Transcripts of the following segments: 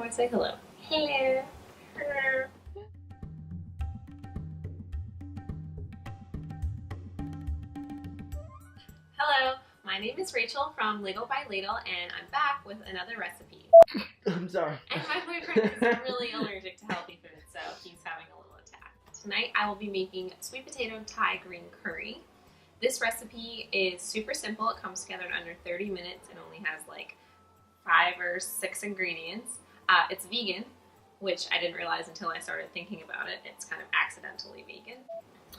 Everyone say hello. Hello. Hello. Hello, my name is Rachel from Ladle by Ladle, and I'm back with another recipe. I'm sorry. And my boyfriend is really allergic to healthy food, so he's having a little attack. Tonight I will be making sweet potato Thai green curry. This recipe is super simple. It comes together in under 30 minutes and only has like 5 or 6 ingredients. It's vegan, which I didn't realize until I started thinking about it. It's kind of accidentally vegan.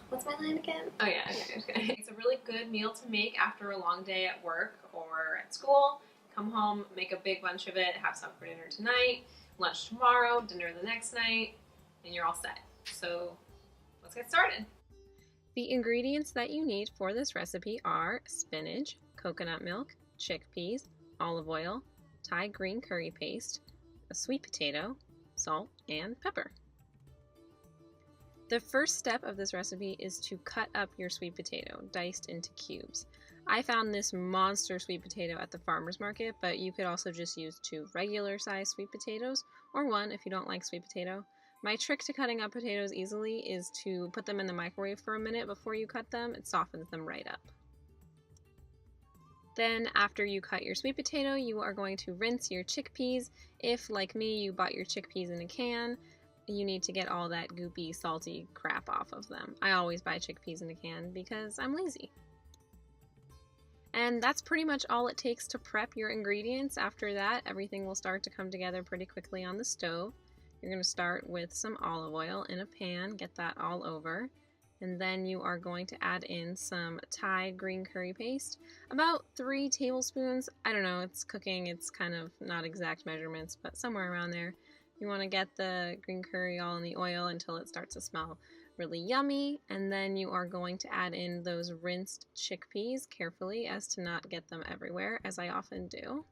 What's my line again? Oh yeah, okay. It's a really good meal to make after a long day at work or at school. Come home, make a big bunch of it, have some for dinner tonight, lunch tomorrow, dinner the next night, and you're all set. So let's get started. The ingredients that you need for this recipe are spinach, coconut milk, chickpeas, olive oil, Thai green curry paste, a sweet potato, salt, and pepper. The first step of this recipe is to cut up your sweet potato, diced into cubes. I found this monster sweet potato at the farmer's market, but you could also just use 2 regular sized sweet potatoes, or 1 if you don't like sweet potato. My trick to cutting up potatoes easily is to put them in the microwave for a minute before you cut them. It softens them right up. Then after you cut your sweet potato, you are going to rinse your chickpeas. If, like me, you bought your chickpeas in a can, you need to get all that goopy, salty crap off of them. I always buy chickpeas in a can because I'm lazy. And that's pretty much all it takes to prep your ingredients. After that, everything will start to come together pretty quickly on the stove. You're going to start with some olive oil in a pan, get that all over. And then you are going to add in some Thai green curry paste, about 3 tablespoons. I don't know, it's cooking, it's kind of not exact measurements, but somewhere around there. You want to get the green curry all in the oil until it starts to smell really yummy, and then you are going to add in those rinsed chickpeas carefully as to not get them everywhere, as I often do.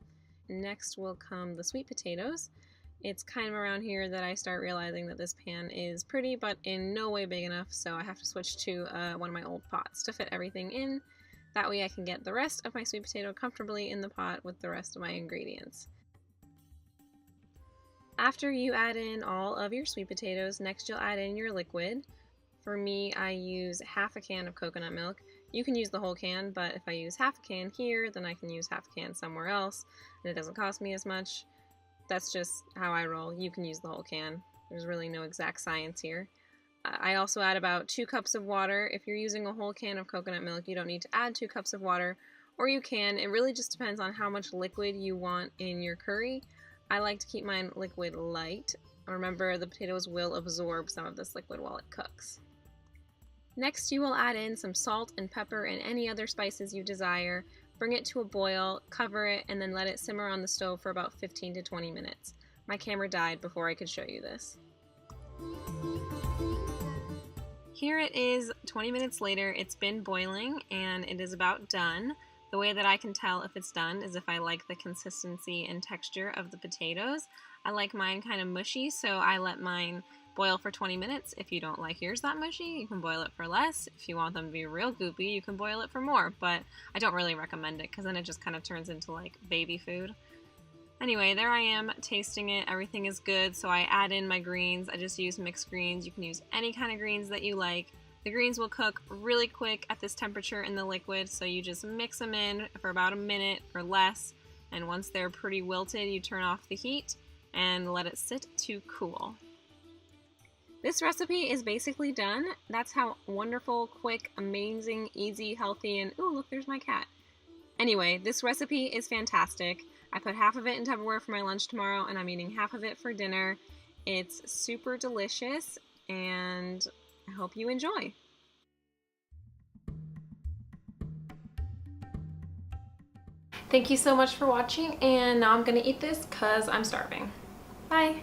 Next will come the sweet potatoes. It's kind of around here that I start realizing that this pan is pretty, but in no way big enough, so I have to switch to one of my old pots to fit everything in. That way I can get the rest of my sweet potato comfortably in the pot with the rest of my ingredients. After you add in all of your sweet potatoes, next you'll add in your liquid. For me, I use half a can of coconut milk. You can use the whole can, but if I use half a can here, then I can use half a can somewhere else, and it doesn't cost me as much. That's just how I roll. You can use the whole can. There's really no exact science here. I also add about 2 cups of water. If you're using a whole can of coconut milk, you don't need to add 2 cups of water, or you can. It really just depends on how much liquid you want in your curry. I like to keep mine liquid light. Remember, the potatoes will absorb some of this liquid while it cooks. Next, you will add in some salt and pepper and any other spices you desire. Bring it to a boil, cover it, and then let it simmer on the stove for about 15 to 20 minutes. My camera died before I could show you this. Here it is 20 minutes later. It's been boiling and it is about done. The way that I can tell if it's done is if I like the consistency and texture of the potatoes. I like mine kind of mushy, so I let mine boil for 20 minutes. If you don't like yours that mushy, you can boil it for less. If you want them to be real goopy, you can boil it for more, but I don't really recommend it because then it just kind of turns into like baby food. Anyway, there I am tasting it. Everything is good, so I add in my greens. I just use mixed greens. You can use any kind of greens that you like. The greens will cook really quick at this temperature in the liquid, so you just mix them in for about a minute or less, and once they're pretty wilted, you turn off the heat and let it sit to cool. This recipe is basically done. That's how wonderful, quick, amazing, easy, healthy, and ooh, look, there's my cat. Anyway, this recipe is fantastic. I put half of it in Tupperware for my lunch tomorrow, and I'm eating half of it for dinner. It's super delicious, and I hope you enjoy. Thank you so much for watching, and now I'm gonna eat this because I'm starving. Bye!